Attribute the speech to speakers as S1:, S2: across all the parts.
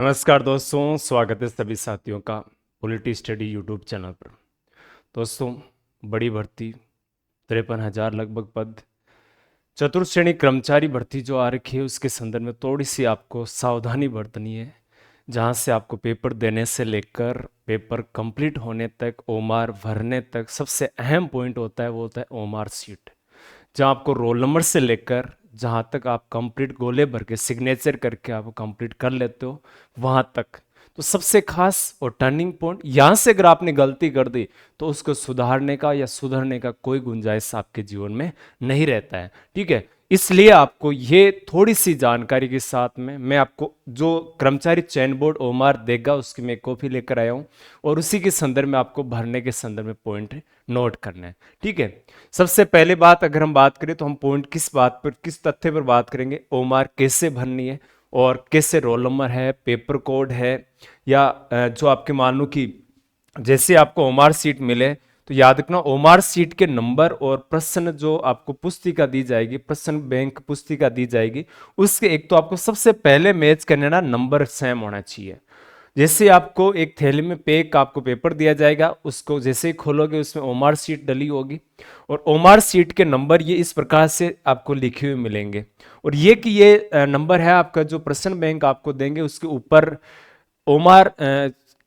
S1: नमस्कार दोस्तों, स्वागत है सभी साथियों का पॉलिटी स्टडी यूट्यूब चैनल पर। दोस्तों, बड़ी भर्ती 53,000 लगभग पद, चतुर्थ श्रेणी कर्मचारी भर्ती जो आ रखी है उसके संदर्भ में थोड़ी सी आपको सावधानी बरतनी है। जहां से आपको पेपर देने से लेकर पेपर कंप्लीट होने तक, ओमार भरने तक सबसे अहम पॉइंट होता है वो होता है ओमार सीट। जहां आपको रोल नंबर से लेकर जहां तक आप कंप्लीट गोले भर के सिग्नेचर करके आप कंप्लीट कर लेते हो वहां तक, तो सबसे खास और टर्निंग पॉइंट यहां से अगर आपने गलती कर दी तो उसको सुधारने का या सुधरने का कोई गुंजाइश आपके जीवन में नहीं रहता है। ठीक है, इसलिए आपको ये थोड़ी सी जानकारी के साथ में मैं आपको जो कर्मचारी चयन बोर्ड ओमार देगा उसकी मैं कॉपी लेकर आया हूं और उसी के संदर्भ में आपको भरने के संदर्भ में पॉइंट नोट करना है। ठीक है, सबसे पहले बात अगर हम बात करें तो हम पॉइंट किस बात पर, किस तथ्य पर बात करेंगे, ओमार कैसे भरनी है और कैसे रोल नंबर है, पेपर कोड है, या जो आपके मान लो कि जैसे आपको ओमार सीट मिले तो याद रखना ओमार सीट के नंबर और प्रश्न जो आपको पुस्तिका दी जाएगी, प्रश्न बैंक पुस्तिका दी जाएगी, उसके एक तो आपको सबसे पहले मैच करने ना नंबर सेम होना चाहिए। जैसे आपको एक थैली में पैक आपको पेपर दिया जाएगा, उसको जैसे ही खोलोगे उसमें ओमार सीट डली होगी और ओमार सीट के नंबर ये इस प्रकार से आपको लिखे हुए मिलेंगे। और ये कि ये नंबर है आपका जो प्रश्न बैंक आपको देंगे उसके ऊपर ओमार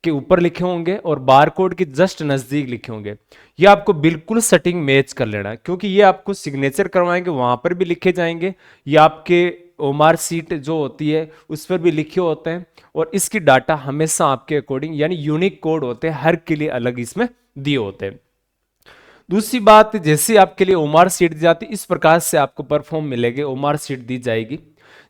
S1: के ऊपर लिखे होंगे और बारकोड के जस्ट नजदीक लिखे होंगे। ये आपको बिल्कुल सेटिंग मैच कर लेना है क्योंकि ये आपको सिग्नेचर करवाएंगे वहां पर भी लिखे जाएंगे, ये आपके ओमार सीट जो होती है उस पर भी लिखे होते हैं और इसकी डाटा हमेशा आपके अकॉर्डिंग यानी यूनिक कोड होते हैं, हर के लिए अलग इसमें दिए होते हैं। दूसरी बात, जैसे आपके लिए ओमार सीट दी जाती है इस प्रकार से आपको परफॉर्म मिलेगी, ओमार सीट दी जाएगी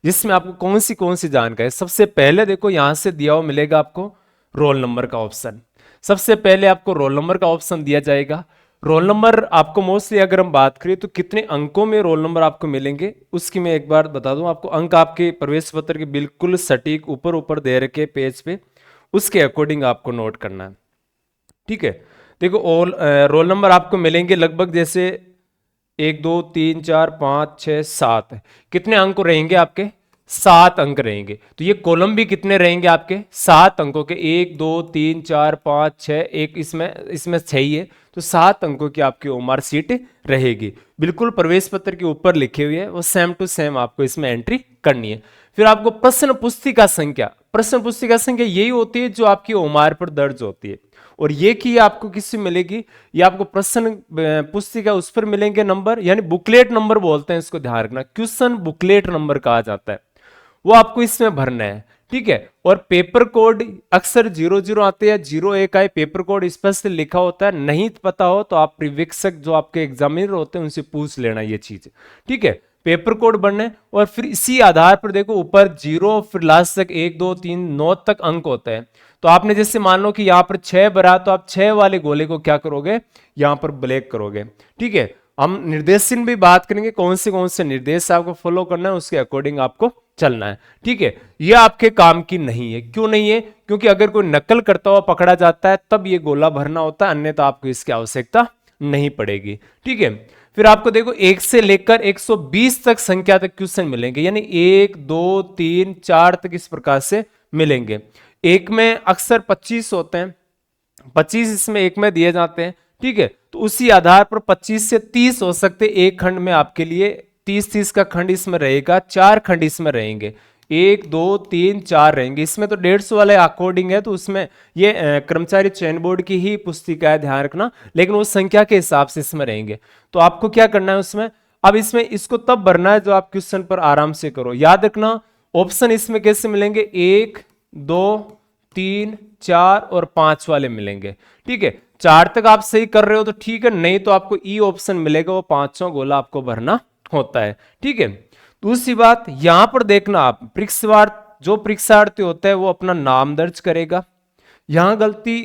S1: जिसमें आपको कौन सी जानकारी, सबसे पहले देखो यहां से दिया हुआ मिलेगा आपको रोल नंबर का ऑप्शन। सबसे पहले आपको रोल नंबर का ऑप्शन दिया जाएगा। रोल नंबर आपको मोस्टली अगर हम बात करें तो कितने अंकों में रोल नंबर आपको मिलेंगे उसकी मैं एक बार बता दूं आपको। अंक आपके प्रवेश पत्र के बिल्कुल सटीक ऊपर ऊपर दे रखे पेज पे, उसके अकॉर्डिंग आपको नोट करना है। ठीक है, देखो रोल नंबर आपको मिलेंगे लगभग जैसे 1 2 3 4 5 6 7, कितने अंक रहेंगे आपके? 7 अंक रहेंगे। तो ये कॉलम भी कितने रहेंगे आपके? 7 अंकों के, 1 2 3 4 5 6, एक इसमें इसमें 6 ही है तो 7 अंकों की आपकी ओमार सीट रहेगी। बिल्कुल प्रवेश पत्र के ऊपर लिखे हुए है वो सेम टू सेम आपको इसमें एंट्री करनी है। फिर आपको प्रश्न पुस्तिका संख्या, प्रश्न पुस्तिका संख्या यही होती है जो आपकी ओमार पर दर्ज होती है और ये कि आपको किससे मिलेगी, ये आपको प्रश्न पुस्तिका उस पर मिलेंगे नंबर, यानी बुकलेट नंबर बोलते हैं इसको, ध्यान रखना क्वेश्चन बुकलेट नंबर कहा जाता है, वो आपको इसमें भरना है। ठीक है, और पेपर कोड अक्सर 00 आते हैं, 01 आए, पेपर कोड स्पष्ट लिखा होता है, नहीं पता हो तो आप प्रीविक्षक जो आपके एग्जामिनर होते हैं उनसे पूछ लेना ये चीज। ठीक है, पेपर कोड बनने और फिर इसी आधार पर देखो ऊपर 0 फिर लास्ट तक 1 2 3 9 तक अंक होता है। तो आपने जैसे मान लो कि यहां पर 6 भरा तो आप 6 वाले गोले को क्या करोगे, यहां पर ब्लैक करोगे। ठीक है, हम निर्देशन भी बात करेंगे कौन से निर्देश आपको फॉलो करना है, उसके अकॉर्डिंग आपको चलना है। ठीक है, यह आपके काम की नहीं है। क्यों नहीं है? क्योंकि अगर कोई नकल करता हुआ पकड़ा जाता है तब ये गोला भरना होता है, अन्यथा आपको इसकी आवश्यकता नहीं पड़ेगी। ठीक है, फिर आपको देखो 1 से लेकर 120 तक संख्या तक क्वेश्चन मिलेंगे, यानी 1 2 3 4 तक इस प्रकार से मिलेंगे। एक में अक्सर 25 होते हैं, 25 इसमें एक में दिए जाते हैं। ठीक है, तो उसी आधार पर 25 से 30 हो सकते, एक खंड में आपके लिए 30-30 का खंड इसमें रहेगा, 4 खंड इसमें रहेंगे, 1 2 3 4 रहेंगे। इसमें तो 150 वाले अकॉर्डिंग है तो उसमें ये कर्मचारी चयन बोर्ड की ही पुस्तिका है, ध्यान रखना, लेकिन वो संख्या के हिसाब से इसमें रहेंगे। तो आपको क्या करना है उसमें, अब इसमें इसको तब भरना है जो आप क्वेश्चन पर आराम से करो। याद रखना ऑप्शन इसमें कैसे मिलेंगे, 1 2 3 4 और 5 वाले मिलेंगे। ठीक है, 4 तक आप सही कर रहे हो तो ठीक है, नहीं तो आपको ई ऑप्शन मिलेगा, वो 5वां गोला आपको भरना होता है। ठीक है, दूसरी बात यहां पर देखना आप जो परीक्षार्थी होता है वो अपना नाम दर्ज करेगा। यहां गलती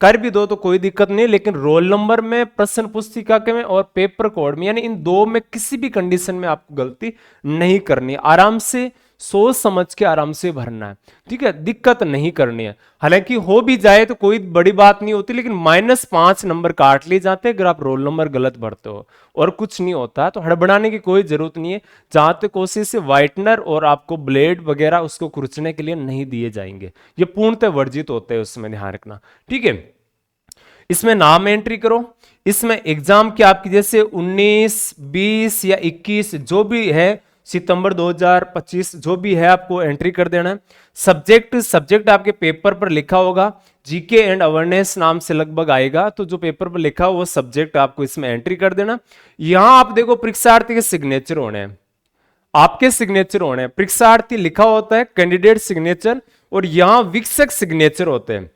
S1: कर भी दो तो कोई दिक्कत नहीं, लेकिन रोल नंबर में, प्रश्न पुस्तिका के में और पेपर कोड में, यानी इन दो में किसी भी कंडीशन में आपको गलती नहीं करनी, आराम से सोच समझ के आराम से भरना है, ठीक है, दिक्कत नहीं करनी है। हालांकि हो भी जाए तो कोई बड़ी बात नहीं होती, लेकिन -5 नंबर काट लिए जाते हैं अगर आप रोल नंबर गलत भरते हो, और कुछ नहीं होता। तो हड़बड़ाने की कोई जरूरत नहीं है। जहां तक कोशिश से व्हाइटनर और आपको ब्लेड वगैरह उसको कुचलने के लिए नहीं दिए जाएंगे, ये पूर्णतः वर्जित होते हैं, उसमें ध्यान रखना, ठीक है। इसमें नाम एंट्री करो। इसमें एग्जाम की आपकी जैसे 19, 20 या 21 जो भी है, सितंबर 2025 जो भी है आपको एंट्री कर देना है। सब्जेक्ट आपके पेपर पर लिखा होगा, जीके एंड अवेयरनेस नाम से लगभग आएगा, तो जो पेपर पर लिखा हो वो सब्जेक्ट आपको इसमें एंट्री कर देना। यहां आप देखो परीक्षार्थी के सिग्नेचर होने हैं, आपके सिग्नेचर होने हैं। परीक्षार्थी लिखा होता है कैंडिडेट सिग्नेचर, और यहां वीक्षक सिग्नेचर होते हैं।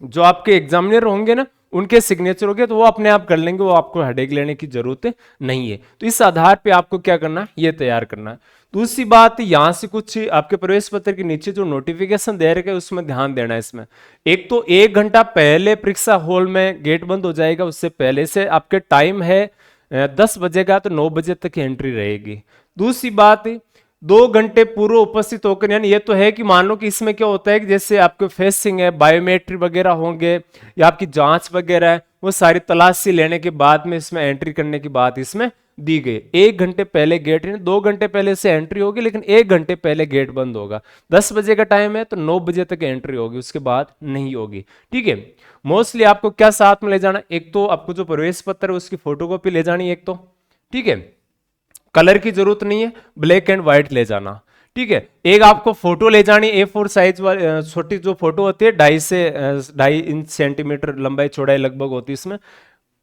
S1: जो आपके एग्जामिनर होंगे ना, उनके सिग्नेचर हो गए तो वो अपने आप कर लेंगे, वो आपको हेडेक लेने की जरूरत नहीं है। तो इस आधार पे आपको क्या करना है, ये तैयार करना है। दूसरी बात, यहां से कुछ आपके प्रवेश पत्र के नीचे जो नोटिफिकेशन दे रखे उसमें ध्यान देना है। इसमें एक तो 1 घंटा पहले परीक्षा हॉल में गेट बंद हो जाएगा, उससे पहले से आपके टाइम है 10 बजे का, तो 9 बजे तक एंट्री रहेगी। दूसरी बात, 2 घंटे पूर्व उपस्थित होकर, यानी ये तो है कि मान लो कि इसमें क्या होता है कि जैसे आपके फेसिंग है, बायोमेट्रिक वगैरह होंगे या आपकी जांच वगैरह है, वो सारी तलाशी लेने के बाद में इसमें एंट्री करने की बात इसमें दी गई। 1 घंटे पहले गेट, 2 घंटे पहले से एंट्री होगी, लेकिन 1 घंटे पहले गेट बंद होगा। 10 बजे का टाइम है तो 9 बजे तक एंट्री होगी, उसके बाद नहीं होगी, ठीक है। मोस्टली आपको क्या साथ में ले जाना, एक तो आपको जो प्रवेश पत्र है उसकी फोटोकॉपी ले जानी एक तो, ठीक है, कलर की जरूरत नहीं है, ब्लैक एंड व्हाइट ले जाना, ठीक है। एक आपको फोटो ले जानी A4 साइज वाली, छोटी जो फोटो होती है 2.5 सेंटीमीटर लंबाई चौड़ाई लगभग होती है इसमें,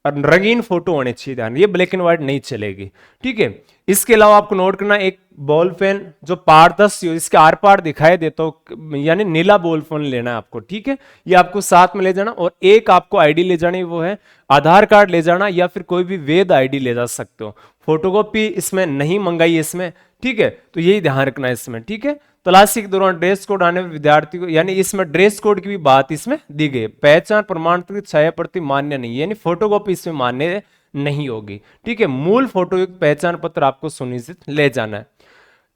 S1: और रंगीन फोटो होनी चाहिए, ध्यान, ये ब्लैक एंड व्हाइट नहीं चलेगी, ठीक है। इसके अलावा आपको नोट करना, एक बॉल पेन जो पारदर्शी हो, इसके आर पार दिखाई देता हो, यानी नीला बॉल पेन लेना है आपको, ठीक है। ये आपको साथ में ले जाना, और एक आपको आईडी ले जानी, वो है आधार कार्ड ले जाना, या फिर कोई भी वैध आईडी ले जा सकते हो। फोटोकॉपी इसमें नहीं मंगाई इसमें, ठीक है, तो यही ध्यान रखना है इसमें, ठीक है। तलाशी के दौरान ड्रेस कोड आने में विद्यार्थी को, यानी इसमें ड्रेस कोड की भी बात इसमें दी गई। पहचान प्रमाण पत्र की छाया प्रति मान्य नहीं है, यानी फोटोकॉपी इसमें मान्य नहीं होगी, ठीक है। मूल फोटोयुक्त पहचान पत्र आपको सुनिश्चित ले जाना है।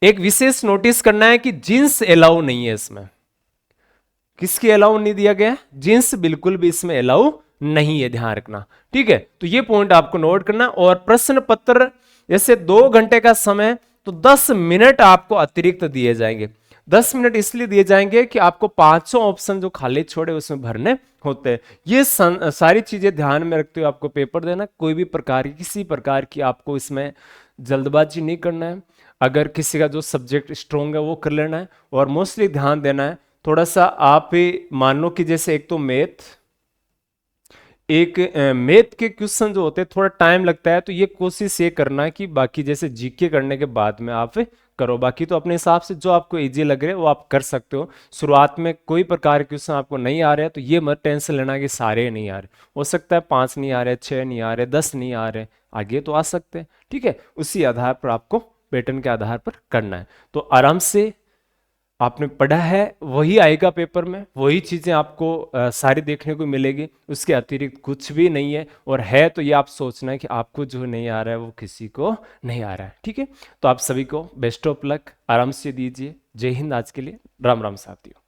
S1: एक विशेष नोटिस करना है कि जींस अलाउ नहीं है इसमें। किसकी अलाउ नहीं दिया गया, जींस बिल्कुल भी इसमें अलाउ नहीं है, ध्यान रखना, ठीक है। तो ये पॉइंट आपको नोट करना। और प्रश्न पत्र जैसे 2 घंटे का समय, तो 10 मिनट आपको अतिरिक्त दिए जाएंगे। 10 मिनट इसलिए दिए जाएंगे कि आपको 500 ऑप्शन जो खाली छोड़े उसमें भरने होते हैं। ये सारी चीजें ध्यान में रखते हुए आपको पेपर देना। कोई भी प्रकार की, किसी प्रकार की आपको इसमें जल्दबाजी नहीं करना है। अगर किसी का जो सब्जेक्ट स्ट्रोंग है वो कर लेना है, और मोस्टली ध्यान देना है थोड़ा सा। आप मान लो कि जैसे एक तो मैथ के क्वेश्चन जो होते हैं थोड़ा टाइम लगता है, तो ये कोशिश ये करना कि बाकी जैसे जीके करने के बाद में आप करो। बाकी तो अपने हिसाब से जो आपको इजी लग रहा है वो आप कर सकते हो। शुरुआत में कोई प्रकार के क्वेश्चन आपको नहीं आ रहे हैं तो ये मत टेंशन लेना कि सारे नहीं आ रहे, हो सकता है 5 नहीं आ रहे, 6 नहीं आ रहे, 10 नहीं आ रहे, आगे तो आ सकते हैं, ठीक है। उसी आधार पर आपको पैटर्न के आधार पर करना है। तो आराम से आपने पढ़ा है वही आएगा पेपर में, वही चीजें आपको सारी देखने को मिलेगी, उसके अतिरिक्त कुछ भी नहीं है। और है तो ये आप सोचना है कि आपको जो नहीं आ रहा है वो किसी को नहीं आ रहा है, ठीक है। तो आप सभी को बेस्ट ऑफ लक, आराम से दीजिए। जय हिंद। आज के लिए राम राम साथियों।